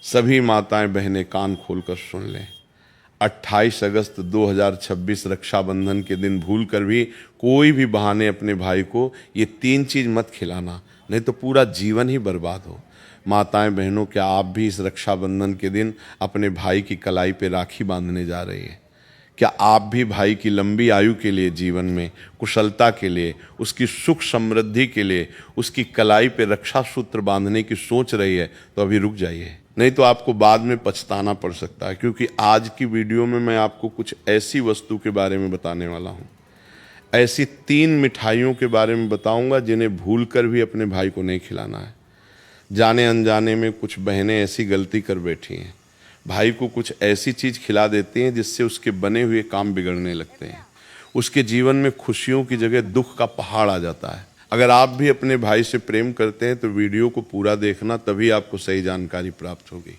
सभी माताएं बहनें कान खोलकर सुन लें। 28 अगस्त 2026 रक्षाबंधन के दिन भूल कर भी कोई भी बहाने अपने भाई को ये 3 चीज़ मत खिलाना, नहीं तो पूरा जीवन ही बर्बाद हो। माताएं बहनों, क्या आप भी इस रक्षाबंधन के दिन अपने भाई की कलाई पे राखी बांधने जा रही हैं? क्या आप भी भाई की लंबी आयु के लिए, जीवन में कुशलता के लिए, उसकी सुख समृद्धि के लिए उसकी कलाई पे रक्षा सूत्र बांधने की सोच रही है? तो अभी रुक जाइए, नहीं तो आपको बाद में पछताना पड़ सकता है। क्योंकि आज की वीडियो में मैं आपको कुछ ऐसी वस्तु के बारे में बताने वाला हूँ, ऐसी 3 मिठाइयों के बारे में बताऊंगा जिन्हें भूल कर भी अपने भाई को नहीं खिलाना है। जाने अनजाने में कुछ बहनें ऐसी गलती कर बैठी हैं, भाई को कुछ ऐसी चीज़ खिला देती हैं जिससे उसके बने हुए काम बिगड़ने लगते हैं। उसके जीवन में खुशियों की जगह दुख का पहाड़ आ जाता है। अगर आप भी अपने भाई से प्रेम करते हैं तो वीडियो को पूरा देखना, तभी आपको सही जानकारी प्राप्त होगी।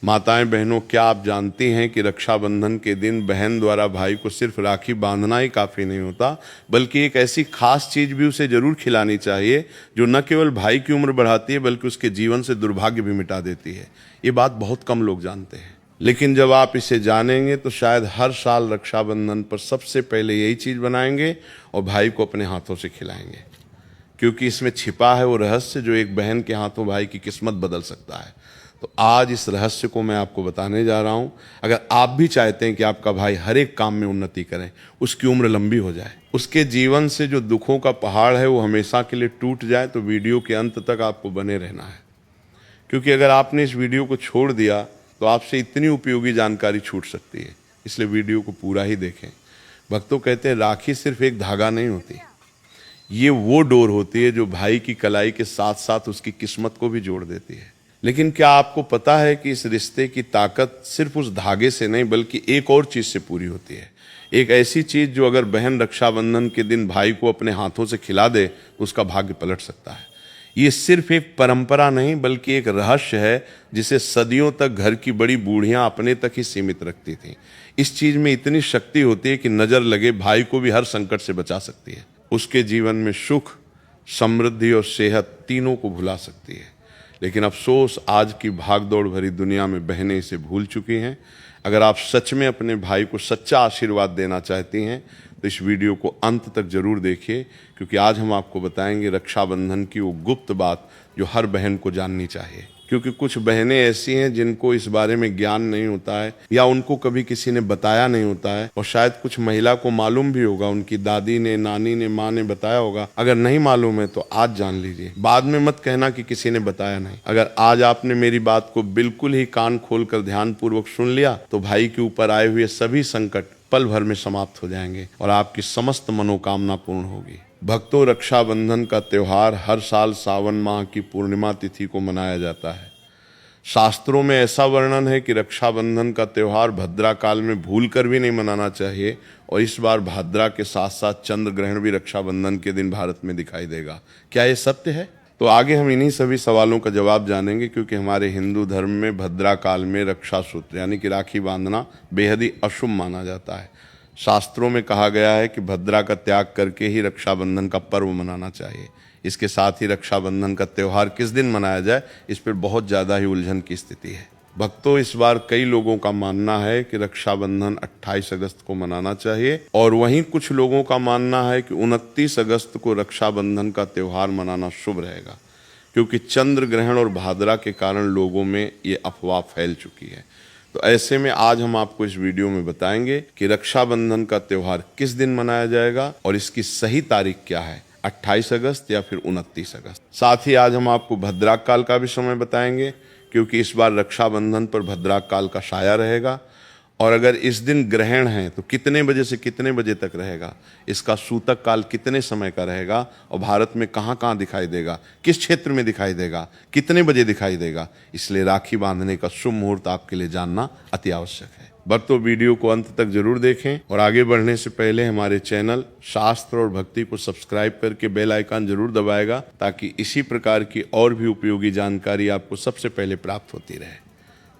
माताएं बहनों, क्या आप जानती हैं कि रक्षाबंधन के दिन बहन द्वारा भाई को सिर्फ राखी बांधना ही काफ़ी नहीं होता, बल्कि एक ऐसी खास चीज़ भी उसे ज़रूर खिलानी चाहिए जो न केवल भाई की उम्र बढ़ाती है बल्कि उसके जीवन से दुर्भाग्य भी मिटा देती है। ये बात बहुत कम लोग जानते हैं, लेकिन जब आप इसे जानेंगे तो शायद हर साल रक्षाबंधन पर सबसे पहले यही चीज़ बनाएंगे और भाई को अपने हाथों से खिलाएंगे। क्योंकि इसमें छिपा है वो रहस्य जो एक बहन के हाथों भाई की किस्मत बदल सकता है। तो आज इस रहस्य को मैं आपको बताने जा रहा हूँ। अगर आप भी चाहते हैं कि आपका भाई हर एक काम में उन्नति करे, उसकी उम्र लंबी हो जाए, उसके जीवन से जो दुखों का पहाड़ है वो हमेशा के लिए टूट जाए, तो वीडियो के अंत तक आपको बने रहना है। क्योंकि अगर आपने इस वीडियो को छोड़ दिया तो आपसे इतनी उपयोगी जानकारी छूट सकती है, इसलिए वीडियो को पूरा ही देखें। भक्तों, कहते हैं राखी सिर्फ एक धागा नहीं होती, ये वो डोर होती है जो भाई की कलाई के साथ साथ उसकी किस्मत को भी जोड़ देती है। लेकिन क्या आपको पता है कि इस रिश्ते की ताकत सिर्फ उस धागे से नहीं बल्कि एक और चीज़ से पूरी होती है। एक ऐसी चीज़ जो अगर बहन रक्षाबंधन के दिन भाई को अपने हाथों से खिला दे तो उसका भाग्य पलट सकता है। ये सिर्फ एक परंपरा नहीं बल्कि एक रहस्य है जिसे सदियों तक घर की बड़ी बूढ़ियां अपने तक ही सीमित रखती थीं। इस चीज़ में इतनी शक्ति होती है कि नज़र लगे भाई को भी हर संकट से बचा सकती है, उसके जीवन में सुख, समृद्धि और सेहत तीनों को भुला सकती है। लेकिन अफसोस, आज की भागदौड़ भरी दुनिया में बहनें इसे भूल चुकी हैं। अगर आप सच में अपने भाई को सच्चा आशीर्वाद देना चाहती हैं तो इस वीडियो को अंत तक जरूर देखिए, क्योंकि आज हम आपको बताएंगे रक्षाबंधन की वो गुप्त बात जो हर बहन को जाननी चाहिए। क्योंकि कुछ बहनें ऐसी हैं जिनको इस बारे में ज्ञान नहीं होता है या उनको कभी किसी ने बताया नहीं होता है, और शायद कुछ महिला को मालूम भी होगा, उनकी दादी ने, नानी ने, माँ ने बताया होगा। अगर नहीं मालूम है तो आज जान लीजिए, बाद में मत कहना कि किसी ने बताया नहीं। अगर आज आपने मेरी बात को बिल्कुल ही कान खोलकर ध्यानपूर्वक सुन लिया तो भाई के ऊपर आए हुए सभी संकट पल भर में समाप्त हो जाएंगे और आपकी समस्त मनोकामना पूर्ण होगी। भक्तों, रक्षाबंधन का त्यौहार हर साल सावन माह की पूर्णिमा तिथि को मनाया जाता है। शास्त्रों में ऐसा वर्णन है कि रक्षाबंधन का त्यौहार भद्रा काल में भूल कर भी नहीं मनाना चाहिए, और इस बार भाद्रा के साथ साथ चंद्र ग्रहण भी रक्षाबंधन के दिन भारत में दिखाई देगा। क्या ये सत्य है? तो आगे हम इन्हीं सभी सवालों का जवाब जानेंगे, क्योंकि हमारे हिंदू धर्म में भद्रा काल में रक्षा सूत्र यानी कि राखी बांधना बेहद ही अशुभ माना जाता है। शास्त्रों में कहा गया है कि भद्रा का त्याग करके ही रक्षाबंधन का पर्व मनाना चाहिए। इसके साथ ही रक्षाबंधन का त्यौहार किस दिन मनाया जाए, इस पर बहुत ज़्यादा ही उलझन की स्थिति है। भक्तों, इस बार कई लोगों का मानना है कि रक्षाबंधन 28 अगस्त को मनाना चाहिए, और वहीं कुछ लोगों का मानना है कि 29 अगस्त को रक्षाबंधन का त्यौहार मनाना शुभ रहेगा, क्योंकि चंद्र ग्रहण और भाद्रा के कारण लोगों में ये अफवाह फैल चुकी है। तो ऐसे में आज हम आपको इस वीडियो में बताएंगे कि रक्षाबंधन का त्यौहार किस दिन मनाया जाएगा और इसकी सही तारीख क्या है, 28 अगस्त या फिर 29 अगस्त। साथ ही आज हम आपको भद्राक काल का भी समय बताएंगे, क्योंकि इस बार रक्षाबंधन पर भद्राक काल का साया रहेगा, और अगर इस दिन ग्रहण है तो कितने बजे से कितने बजे तक रहेगा, इसका सूतक काल कितने समय का रहेगा, और भारत में कहाँ कहाँ दिखाई देगा, किस क्षेत्र में दिखाई देगा, कितने बजे दिखाई देगा। इसलिए राखी बांधने का शुभ मुहूर्त आपके लिए जानना अति आवश्यक है। भक्तों, वीडियो को अंत तक जरूर देखें, और आगे बढ़ने से पहले हमारे चैनल शास्त्र और भक्ति को सब्सक्राइब करके बेल आइकन जरूर दबाएगा, ताकि इसी प्रकार की और भी उपयोगी जानकारी आपको सबसे पहले प्राप्त होती रहे।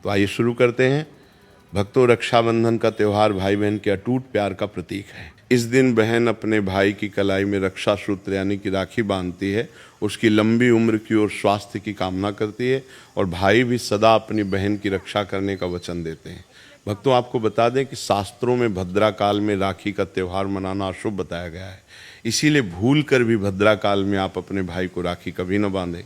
तो आइए शुरू करते हैं। भक्तों, रक्षाबंधन का त्यौहार भाई बहन के अटूट प्यार का प्रतीक है। इस दिन बहन अपने भाई की कलाई में रक्षा सूत्र यानी कि राखी बांधती है, उसकी लंबी उम्र की और स्वास्थ्य की कामना करती है, और भाई भी सदा अपनी बहन की रक्षा करने का वचन देते हैं। भक्तों, आपको बता दें कि शास्त्रों में भद्रा काल में राखी का त्यौहार मनाना अशुभ बताया गया है, इसीलिए भूल कर भी भद्रा काल में आप अपने भाई को राखी कभी न बांधें।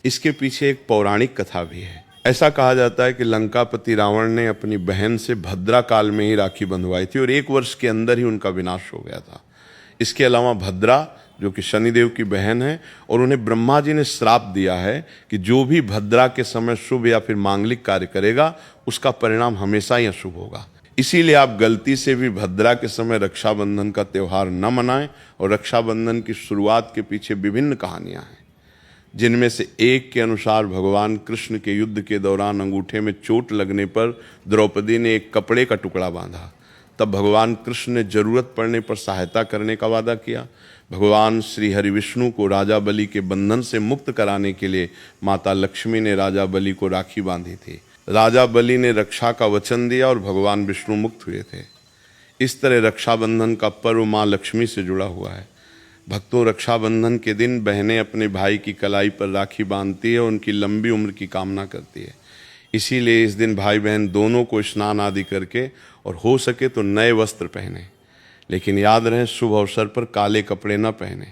इसके पीछे एक पौराणिक कथा भी है। ऐसा कहा जाता है कि लंकापति रावण ने अपनी बहन से भद्रा काल में ही राखी बंधवाई थी और 1 वर्ष के अंदर ही उनका विनाश हो गया था। इसके अलावा भद्रा, जो कि शनिदेव की बहन है, और उन्हें ब्रह्मा जी ने श्राप दिया है कि जो भी भद्रा के समय शुभ या फिर मांगलिक कार्य करेगा उसका परिणाम हमेशा ही अशुभ होगा। इसीलिए आप गलती से भी भद्रा के समय रक्षाबंधन का त्यौहार न मनाएं। और रक्षाबंधन की शुरुआत के पीछे विभिन्न कहानियां हैं, जिनमें से एक के अनुसार भगवान कृष्ण के युद्ध के दौरान अंगूठे में चोट लगने पर द्रौपदी ने एक कपड़े का टुकड़ा बांधा। तब भगवान कृष्ण ने जरूरत पड़ने पर सहायता करने का वादा किया। भगवान श्री हरि विष्णु को राजा बलि के बंधन से मुक्त कराने के लिए माता लक्ष्मी ने राजा बलि को राखी बांधी थी। राजा बलि ने रक्षा का वचन दिया और भगवान विष्णु मुक्त हुए थे। इस तरह रक्षाबंधन का पर्व माँ लक्ष्मी से जुड़ा हुआ है। भक्तों, रक्षाबंधन के दिन बहनें अपने भाई की कलाई पर राखी बांधती है और उनकी लंबी उम्र की कामना करती है। इसीलिए इस दिन भाई बहन दोनों को स्नान आदि करके और हो सके तो नए वस्त्र पहने, लेकिन याद रहे शुभ अवसर पर काले कपड़े न पहने।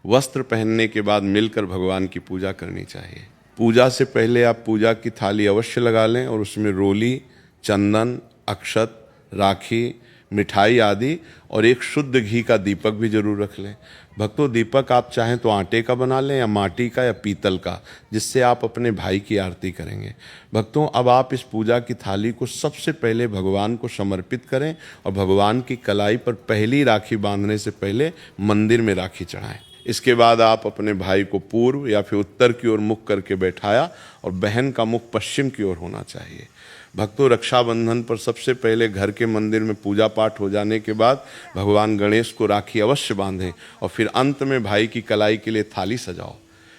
वस्त्र पहनने के बाद मिलकर भगवान की पूजा करनी चाहिए। पूजा से पहले आप पूजा की थाली अवश्य लगा लें और उसमें रोली, चंदन, अक्षत, राखी, मिठाई आदि और एक शुद्ध घी का दीपक भी जरूर रख लें। भक्तों, दीपक आप चाहें तो आटे का बना लें या माटी का या पीतल का, जिससे आप अपने भाई की आरती करेंगे। भक्तों, अब आप इस पूजा की थाली को सबसे पहले भगवान को समर्पित करें और भगवान की कलाई पर पहली राखी बांधने से पहले मंदिर में राखी चढ़ाएं। इसके बाद आप अपने भाई को पूर्व या फिर उत्तर की ओर मुख करके बैठाया और बहन का मुख पश्चिम की ओर होना चाहिए। भक्तों, रक्षाबंधन पर सबसे पहले घर के मंदिर में पूजा पाठ हो जाने के बाद भगवान गणेश को राखी अवश्य बांधें और फिर अंत में भाई की कलाई के लिए थाली सजाओ।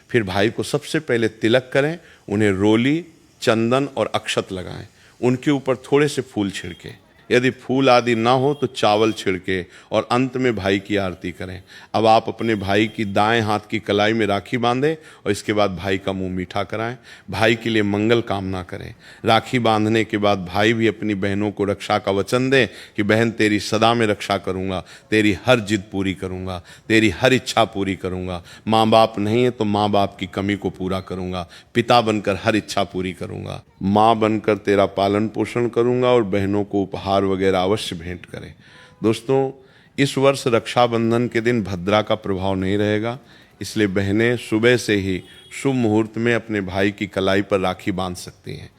फिर भाई को सबसे पहले तिलक करें, उन्हें रोली, चंदन और अक्षत लगाएं, उनके ऊपर थोड़े से फूल छिड़के। यदि फूल आदि ना हो तो चावल छिड़के और अंत में भाई की आरती करें। अब आप अपने भाई की दाएं हाथ की कलाई में राखी बांधें और इसके बाद भाई का मुंह मीठा कराएं। भाई के लिए मंगल कामना करें। राखी बांधने के बाद भाई भी अपनी बहनों को रक्षा का वचन दें कि बहन, तेरी सदा में रक्षा करूंगा, तेरी हर जिद पूरी करूंगा, तेरी हर इच्छा पूरी करूंगा। माँ बाप नहीं है तो माँ बाप की कमी को पूरा करूंगा, पिता बनकर हर इच्छा पूरी करूंगा, माँ बनकर तेरा पालन पोषण करूंगा और बहनों को उपहार वगैरह अवश्य भेंट करें। दोस्तों, इस वर्ष रक्षाबंधन के दिन भद्रा का प्रभाव नहीं रहेगा, इसलिए बहनें सुबह से ही शुभ मुहूर्त में अपने भाई की कलाई पर राखी बांध सकती हैं।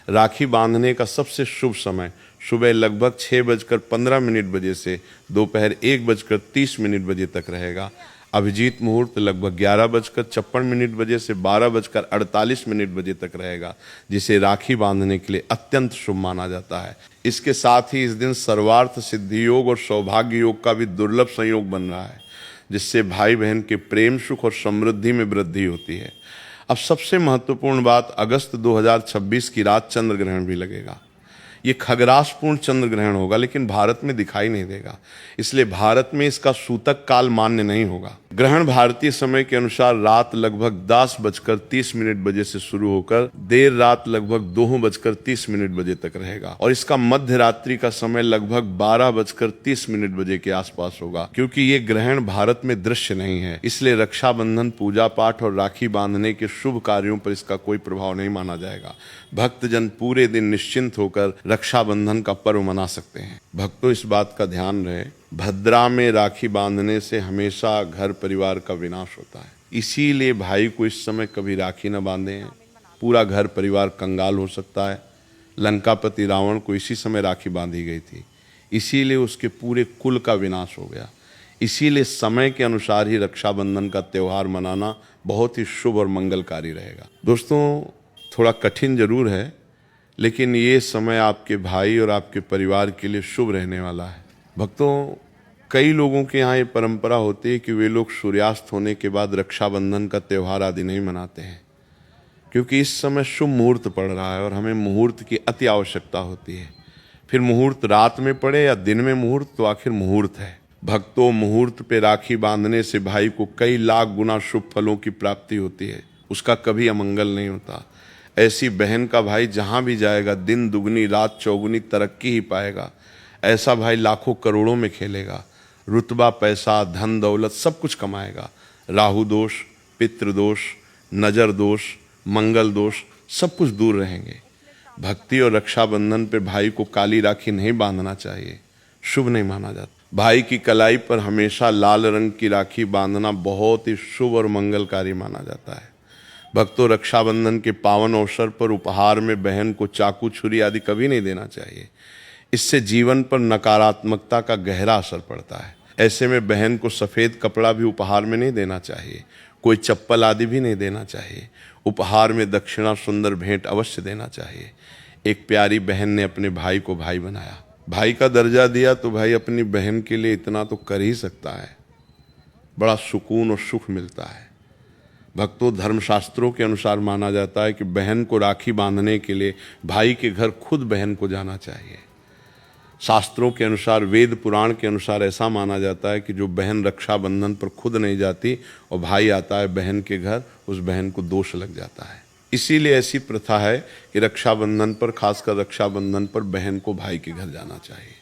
राखी बांधने का सबसे शुभ समय सुबह लगभग 6:15 बजे से दोपहर 1:30 बजे तक रहेगा। अभिजीत मुहूर्त लगभग 11:56 बजे से 12:48 बजे तक रहेगा, जिसे राखी बांधने के लिए अत्यंत शुभ माना जाता है। इसके साथ ही इस दिन सर्वार्थ सिद्धि योग और सौभाग्य योग का भी दुर्लभ संयोग बन रहा है, जिससे भाई बहन के प्रेम, सुख और समृद्धि में वृद्धि होती है। अब सबसे महत्वपूर्ण बात, अगस्त 2026 की रात चंद्र ग्रहण भी लगेगा। ये खगरासपूर्ण चंद्र ग्रहण होगा, लेकिन भारत में दिखाई नहीं देगा, इसलिए भारत में इसका सूतक काल मान्य नहीं होगा। ग्रहण भारतीय समय के अनुसार रात लगभग 10:30 बजे से शुरू होकर देर रात लगभग 2:30 बजे तक रहेगा और इसका मध्य रात्रि का समय लगभग 12:30 बजे के आसपास होगा। क्योंकि ये ग्रहण भारत में दृश्य नहीं है, इसलिए रक्षाबंधन, पूजा पाठ और राखी बांधने के शुभ कार्यों पर इसका कोई प्रभाव नहीं माना जाएगा। भक्तजन पूरे दिन निश्चिंत होकर रक्षाबंधन का पर्व मना सकते हैं। भक्तों, इस बात का ध्यान रहे, भद्रा में राखी बांधने से हमेशा घर परिवार का विनाश होता है। इसीलिए भाई को इस समय कभी राखी न बांधें, पूरा घर परिवार कंगाल हो सकता है। लंकापति रावण को इसी समय राखी बांधी गई थी, इसीलिए उसके पूरे कुल का विनाश हो गया। इसीलिए समय के अनुसार ही रक्षाबंधन का त्यौहार मनाना बहुत ही शुभ और मंगलकारी रहेगा। दोस्तों, थोड़ा कठिन जरूर है, लेकिन ये समय आपके भाई और आपके परिवार के लिए शुभ रहने वाला है। भक्तों, कई लोगों के यहाँ ये परंपरा होती है कि वे लोग सूर्यास्त होने के बाद रक्षाबंधन का त्यौहार आदि नहीं मनाते हैं, क्योंकि इस समय शुभ मुहूर्त पड़ रहा है और हमें मुहूर्त की अति आवश्यकता होती है। फिर मुहूर्त रात में पड़े या दिन में मुहूर्त, तो आखिर मुहूर्त है। भक्तों, मुहूर्त पे राखी बांधने से भाई को कई लाख गुना शुभ फलों की प्राप्ति होती है, उसका कभी अमंगल नहीं होता। ऐसी बहन का भाई जहाँ भी जाएगा दिन दुगनी रात चौगुनी तरक्की ही पाएगा। ऐसा भाई लाखों करोड़ों में खेलेगा, रुतबा पैसा धन दौलत सब कुछ कमाएगा। राहु दोष, पितृ दोष, नज़र दोष, मंगल दोष सब कुछ दूर रहेंगे। भक्ति और रक्षाबंधन पे भाई को काली राखी नहीं बांधना चाहिए, शुभ नहीं माना जाता। भाई की कलाई पर हमेशा लाल रंग की राखी बांधना बहुत ही शुभ और मंगलकारी माना जाता है। भक्तों, रक्षाबंधन के पावन अवसर पर उपहार में बहन को चाकू छुरी आदि कभी नहीं देना चाहिए। इससे जीवन पर नकारात्मकता का गहरा असर पड़ता है। ऐसे में बहन को सफ़ेद कपड़ा भी उपहार में नहीं देना चाहिए, कोई चप्पल आदि भी नहीं देना चाहिए। उपहार में दक्षिणा सुंदर भेंट अवश्य देना चाहिए। एक प्यारी बहन ने अपने भाई को भाई बनाया, भाई का दर्जा दिया, तो भाई अपनी बहन के लिए इतना तो कर ही सकता है। बड़ा सुकून और सुख मिलता है। भक्तों, धर्मशास्त्रों के अनुसार माना जाता है कि बहन को राखी बांधने के लिए भाई के घर खुद बहन को जाना चाहिए। शास्त्रों के अनुसार, वेद पुराण के अनुसार ऐसा माना जाता है कि जो बहन रक्षाबंधन पर खुद नहीं जाती और भाई आता है बहन के घर, उस बहन को दोष लग जाता है। इसीलिए ऐसी प्रथा है कि रक्षाबंधन पर, खासकर रक्षाबंधन पर बहन को भाई के घर जाना चाहिए।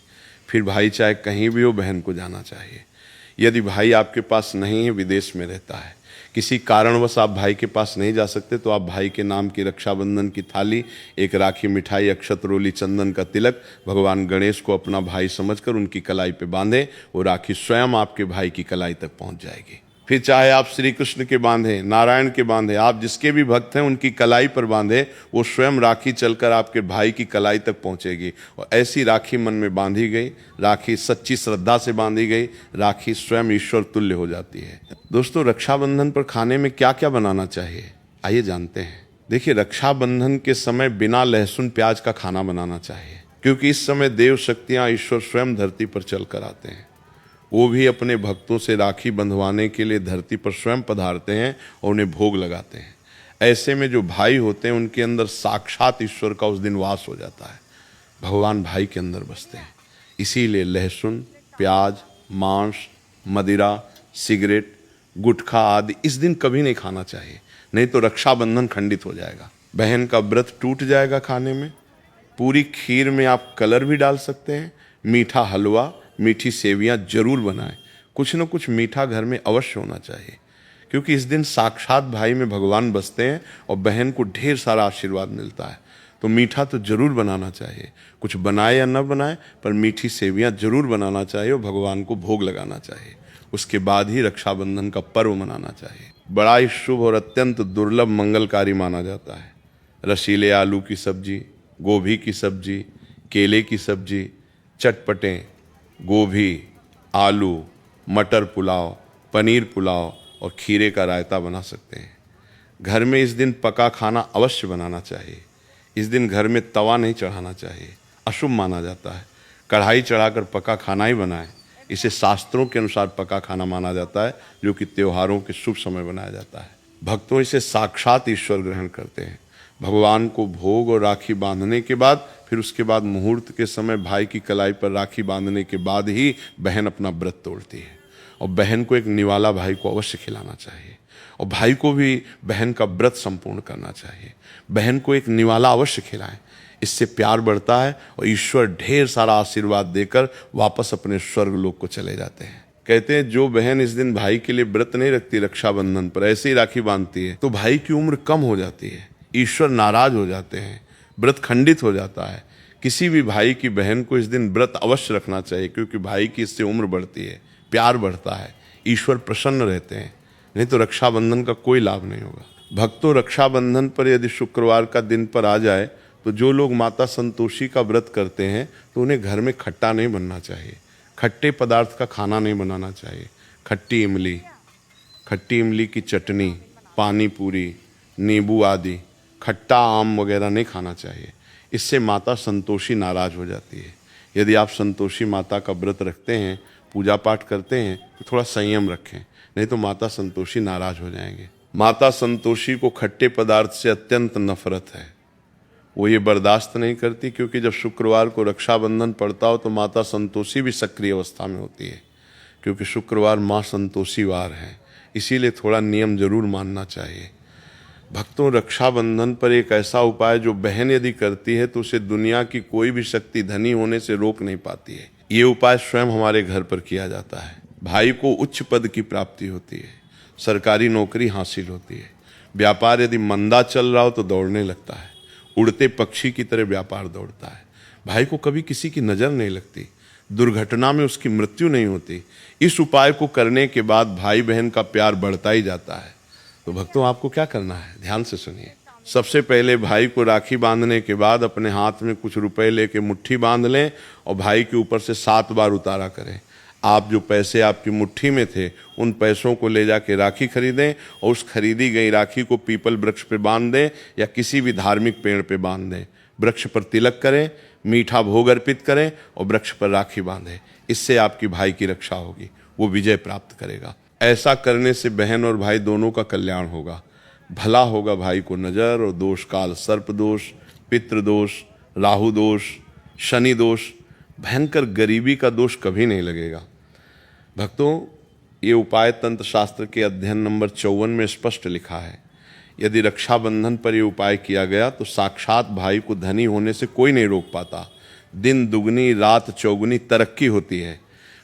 फिर भाई चाहे कहीं भी हो, बहन को जाना चाहिए। यदि भाई आपके पास नहीं है, विदेश में रहता है, किसी कारणवश आप भाई के पास नहीं जा सकते, तो आप भाई के नाम की रक्षाबंधन की थाली, एक राखी, मिठाई, अक्षत, रोली, चंदन का तिलक भगवान गणेश को अपना भाई समझकर उनकी कलाई पे बांधें। वो राखी स्वयं आपके भाई की कलाई तक पहुंच जाएगी। फिर चाहे आप श्री कृष्ण के बांधें, नारायण के बांधें, आप जिसके भी भक्त हैं उनकी कलाई पर बांधें, वो स्वयं राखी चलकर आपके भाई की कलाई तक पहुंचेगी। और ऐसी राखी मन में बांधी गई, राखी सच्ची श्रद्धा से बांधी गई, राखी स्वयं ईश्वर तुल्य हो जाती है। दोस्तों, रक्षाबंधन पर खाने में क्या क्या बनाना चाहिए, आइए जानते हैं। देखिए, रक्षाबंधन के समय बिना लहसुन प्याज का खाना बनाना चाहिए, क्योंकि इस समय देव शक्तियाँ, ईश्वर स्वयं धरती पर चल कर आते हैं। वो भी अपने भक्तों से राखी बंधवाने के लिए धरती पर स्वयं पधारते हैं और उन्हें भोग लगाते हैं। ऐसे में जो भाई होते हैं उनके अंदर साक्षात ईश्वर का उस दिन वास हो जाता है। भगवान भाई के अंदर बसते हैं। इसीलिए लहसुन, प्याज, मांस, मदिरा, सिगरेट, गुटखा आदि इस दिन कभी नहीं खाना चाहिए, नहीं तो रक्षाबंधन खंडित हो जाएगा। बहन का व्रत टूट जाएगा खाने में। पूरी खीर में आप कलर भी डाल सकते हैं। मीठा हलवा, मीठी सेवियां जरूर बनाएं। कुछ न कुछ मीठा घर में अवश्य होना चाहिए, क्योंकि इस दिन साक्षात भाई में भगवान बसते हैं और बहन को ढेर सारा आशीर्वाद मिलता है। तो मीठा तो जरूर बनाना चाहिए। कुछ बनाए या न बनाए, पर मीठी सेवियां जरूर बनाना चाहिए और भगवान को भोग लगाना चाहिए। उसके बाद ही रक्षाबंधन का पर्व मनाना चाहिए। बड़ा ही शुभ और अत्यंत दुर्लभ मंगलकारी माना जाता है। रसीले आलू की सब्जी, गोभी की सब्जी, केले की सब्जी, चटपटें, गोभी, आलू, मटर पुलाव, पनीर पुलाव और खीरे का रायता बना सकते हैं। घर में इस दिन पका खाना अवश्य बनाना चाहिए। इस दिन घर में तवा नहीं चढ़ाना चाहिए, अशुभ माना जाता है। कढ़ाई चढ़ाकर पका खाना ही बनाएं। इसे शास्त्रों के अनुसार पका खाना माना जाता है, जो कि त्योहारों के शुभ समय बनाया जाता है। भक्तों, इसे साक्षात ईश्वर ग्रहण करते हैं। भगवान को भोग और राखी बांधने के बाद, फिर उसके बाद मुहूर्त के समय भाई की कलाई पर राखी बांधने के बाद ही बहन अपना व्रत तोड़ती है। और बहन को एक निवाला भाई को अवश्य खिलाना चाहिए, और भाई को भी बहन का व्रत संपूर्ण करना चाहिए। बहन को एक निवाला अवश्य खिलाएं, इससे प्यार बढ़ता है और ईश्वर ढेर सारा आशीर्वाद देकर वापस अपने स्वर्ग लोक को चले जाते हैं। कहते हैं, जो बहन इस दिन भाई के लिए व्रत नहीं रखती, रक्षाबंधन पर ऐसे ही राखी बांधती है, तो भाई की उम्र कम हो जाती है, ईश्वर नाराज हो जाते हैं, व्रत खंडित हो जाता है। किसी भी भाई की बहन को इस दिन व्रत अवश्य रखना चाहिए, क्योंकि भाई की इससे उम्र बढ़ती है, प्यार बढ़ता है, ईश्वर प्रसन्न रहते हैं। नहीं तो रक्षाबंधन का कोई लाभ नहीं होगा। भक्तों, रक्षाबंधन पर यदि शुक्रवार का दिन पर आ जाए, तो जो लोग माता संतोषी का व्रत करते हैं, तो उन्हें घर में खट्टा नहीं बनना चाहिए, खट्टे पदार्थ का खाना नहीं बनाना चाहिए। खट्टी इमली की चटनी, पानी पूरी, नींबू आदि, खट्टा आम वगैरह नहीं खाना चाहिए। इससे माता संतोषी नाराज हो जाती है। यदि आप संतोषी माता का व्रत रखते हैं, पूजा पाठ करते हैं, तो थोड़ा संयम रखें, नहीं तो माता संतोषी नाराज हो जाएंगे। माता संतोषी को खट्टे पदार्थ से अत्यंत नफरत है। वो ये बर्दाश्त नहीं करती, क्योंकि जब शुक्रवार को रक्षाबंधन पड़ता हो तो माता संतोषी भी सक्रिय अवस्था में होती है। क्योंकि शुक्रवार माँ संतोषी वार है, इसीलिए थोड़ा नियम जरूर मानना चाहिए। भक्तों, रक्षाबंधन पर एक ऐसा उपाय जो बहन यदि करती है तो उसे दुनिया की कोई भी शक्ति धनी होने से रोक नहीं पाती है। ये उपाय स्वयं हमारे घर पर किया जाता है। भाई को उच्च पद की प्राप्ति होती है, सरकारी नौकरी हासिल होती है, व्यापार यदि मंदा चल रहा हो तो दौड़ने लगता है, उड़ते पक्षी की तरह व्यापार दौड़ता है। भाई को कभी किसी की नज़र नहीं लगती, दुर्घटना में उसकी मृत्यु नहीं होती। इस उपाय को करने के बाद भाई बहन का प्यार बढ़ता ही जाता है। तो भक्तों, आपको क्या करना है, ध्यान से सुनिए। सबसे पहले भाई को राखी बांधने के बाद अपने हाथ में कुछ रुपए लेके मुट्ठी बांध लें और भाई के ऊपर से 7 बार उतारा करें। आप जो पैसे आपकी मुट्ठी में थे उन पैसों को ले जाके राखी खरीदें और उस खरीदी गई राखी को पीपल वृक्ष पे बांध दें या किसी भी धार्मिक पेड़ पे बांध दें। वृक्ष पर तिलक करें, मीठा भोग अर्पित करें और वृक्ष पर राखी बांधें। इससे आपकी भाई की रक्षा होगी, वो विजय प्राप्त करेगा। ऐसा करने से बहन और भाई दोनों का कल्याण होगा, भला होगा। भाई को नजर और दोष काल, सर्प दोष, पितृ दोष, राहु दोष, शनि दोष, भयंकर गरीबी का दोष कभी नहीं लगेगा। भक्तों, ये उपाय तंत्र शास्त्र के अध्ययन नंबर 54 में स्पष्ट लिखा है। यदि रक्षाबंधन पर यह उपाय किया गया तो साक्षात भाई को धनी होने से कोई नहीं रोक पाता। दिन दुगनी रात चौगुनी तरक्की होती है।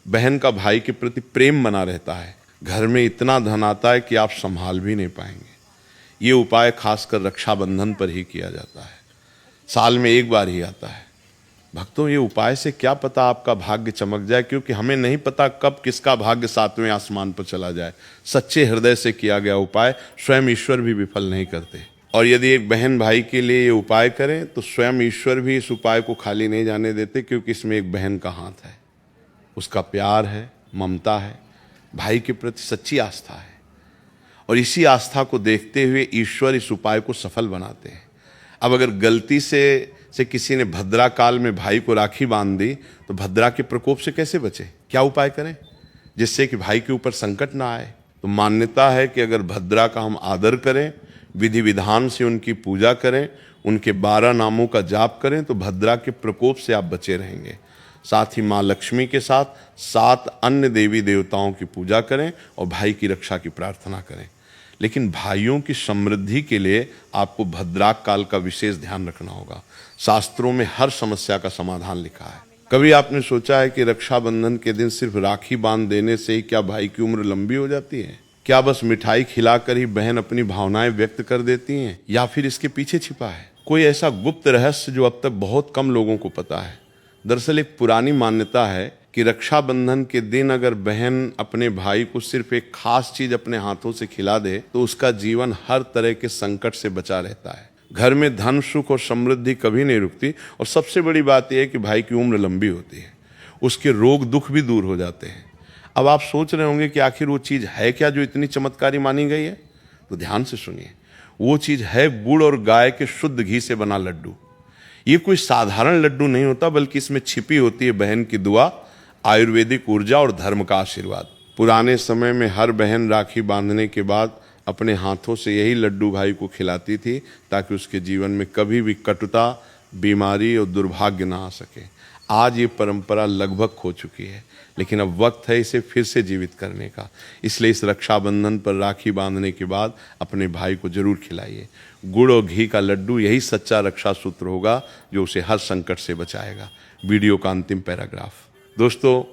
बहन का भाई के प्रति प्रेम बना रहता है। घर में इतना धन आता है कि आप संभाल भी नहीं पाएंगे। ये उपाय खासकर रक्षाबंधन पर ही किया जाता है, साल में एक बार ही आता है। भक्तों, ये उपाय से क्या पता आपका भाग्य चमक जाए, क्योंकि हमें नहीं पता कब किसका भाग्य 7वें आसमान पर चला जाए। सच्चे हृदय से किया गया उपाय स्वयं ईश्वर भी विफल नहीं करते। और यदि एक बहन भाई के लिए ये उपाय करें तो स्वयं ईश्वर भी इस उपाय को खाली नहीं जाने देते, क्योंकि इसमें एक बहन का हाथ है, उसका प्यार है, ममता है, भाई के प्रति सच्ची आस्था है। और इसी आस्था को देखते हुए ईश्वर इस उपाय को सफल बनाते हैं। अब अगर गलती से किसी ने भद्रा काल में भाई को राखी बांध दी तो भद्रा के प्रकोप से कैसे बचे? क्या उपाय करें जिससे कि भाई के ऊपर संकट ना आए? तो मान्यता है कि अगर भद्रा का हम आदर करें, विधि विधान से उनकी पूजा करें, उनके 12 नामों का जाप करें तो भद्रा के प्रकोप से आप बचे रहेंगे। साथ ही माँ लक्ष्मी के साथ 7 अन्य देवी देवताओं की पूजा करें और भाई की रक्षा की प्रार्थना करें। लेकिन भाइयों की समृद्धि के लिए आपको भद्राक काल का विशेष ध्यान रखना होगा। शास्त्रों में हर समस्या का समाधान लिखा है। कभी आपने सोचा है कि रक्षाबंधन के दिन सिर्फ राखी बांध देने से ही क्या भाई की उम्र लंबी हो जाती है? क्या बस मिठाई खिलाकर ही बहन अपनी भावनाएं व्यक्त कर देती हैं, या फिर इसके पीछे छिपा है कोई ऐसा गुप्त रहस्य जो अब तक बहुत कम लोगों को पता है? दरअसल एक पुरानी मान्यता है कि रक्षाबंधन के दिन अगर बहन अपने भाई को सिर्फ एक खास चीज अपने हाथों से खिला दे तो उसका जीवन हर तरह के संकट से बचा रहता है। घर में धन, सुख और समृद्धि कभी नहीं रुकती। और सबसे बड़ी बात यह है कि भाई की उम्र लंबी होती है, उसके रोग दुख भी दूर हो जाते हैं। अब आप सोच रहे होंगे कि आखिर वो चीज़ है क्या जो इतनी चमत्कारी मानी गई है? तो ध्यान से सुनिए। वो चीज़ है गुड़ और गाय के शुद्ध घी से बना लड्डू। ये कोई साधारण लड्डू नहीं होता, बल्कि इसमें छिपी होती है बहन की दुआ, आयुर्वेदिक ऊर्जा और धर्म का आशीर्वाद। पुराने समय में हर बहन राखी बांधने के बाद अपने हाथों से यही लड्डू भाई को खिलाती थी ताकि उसके जीवन में कभी भी कटुता, बीमारी और दुर्भाग्य ना आ सके। आज ये परंपरा लगभग खो चुकी है, लेकिन अब वक्त है इसे फिर से जीवित करने का। इसलिए इस रक्षाबंधन पर राखी बांधने के बाद अपने भाई को जरूर खिलाइए। गुड़ और घी का लड्डू यही सच्चा रक्षा सूत्र होगा जो उसे हर संकट से बचाएगा। वीडियो का अंतिम पैराग्राफ। दोस्तों,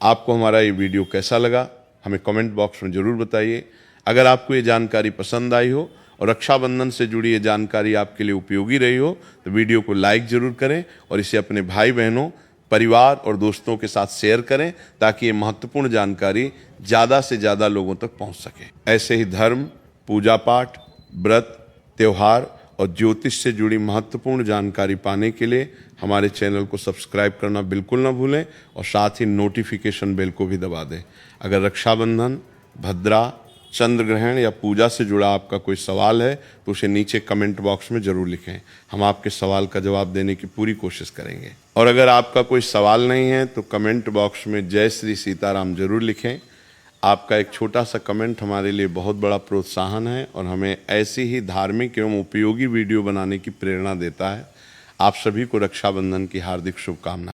आपको हमारा ये वीडियो कैसा लगा हमें कमेंट बॉक्स में ज़रूर बताइए। अगर आपको ये जानकारी पसंद आई हो और रक्षाबंधन से जुड़ी ये जानकारी आपके लिए उपयोगी रही हो तो वीडियो को लाइक ज़रूर करें और इसे अपने भाई बहनों, परिवार और दोस्तों के साथ शेयर करें ताकि ये महत्वपूर्ण जानकारी ज़्यादा से ज़्यादा लोगों तक पहुंच सके। ऐसे ही धर्म, पूजा पाठ, व्रत, त्यौहार और ज्योतिष से जुड़ी महत्वपूर्ण जानकारी पाने के लिए हमारे चैनल को सब्सक्राइब करना बिल्कुल ना भूलें और साथ ही नोटिफिकेशन बेल को भी दबा दें। अगर रक्षाबंधन, भद्रा, चंद्र ग्रहण या पूजा से जुड़ा आपका कोई सवाल है तो उसे नीचे कमेंट बॉक्स में ज़रूर लिखें। हम आपके सवाल का जवाब देने की पूरी कोशिश करेंगे। और अगर आपका कोई सवाल नहीं है तो कमेंट बॉक्स में जय श्री सीताराम जरूर लिखें। आपका एक छोटा सा कमेंट हमारे लिए बहुत बड़ा प्रोत्साहन है और हमें ऐसी ही धार्मिक एवं उपयोगी वीडियो बनाने की प्रेरणा देता है। आप सभी को रक्षाबंधन की हार्दिक शुभकामनाएं।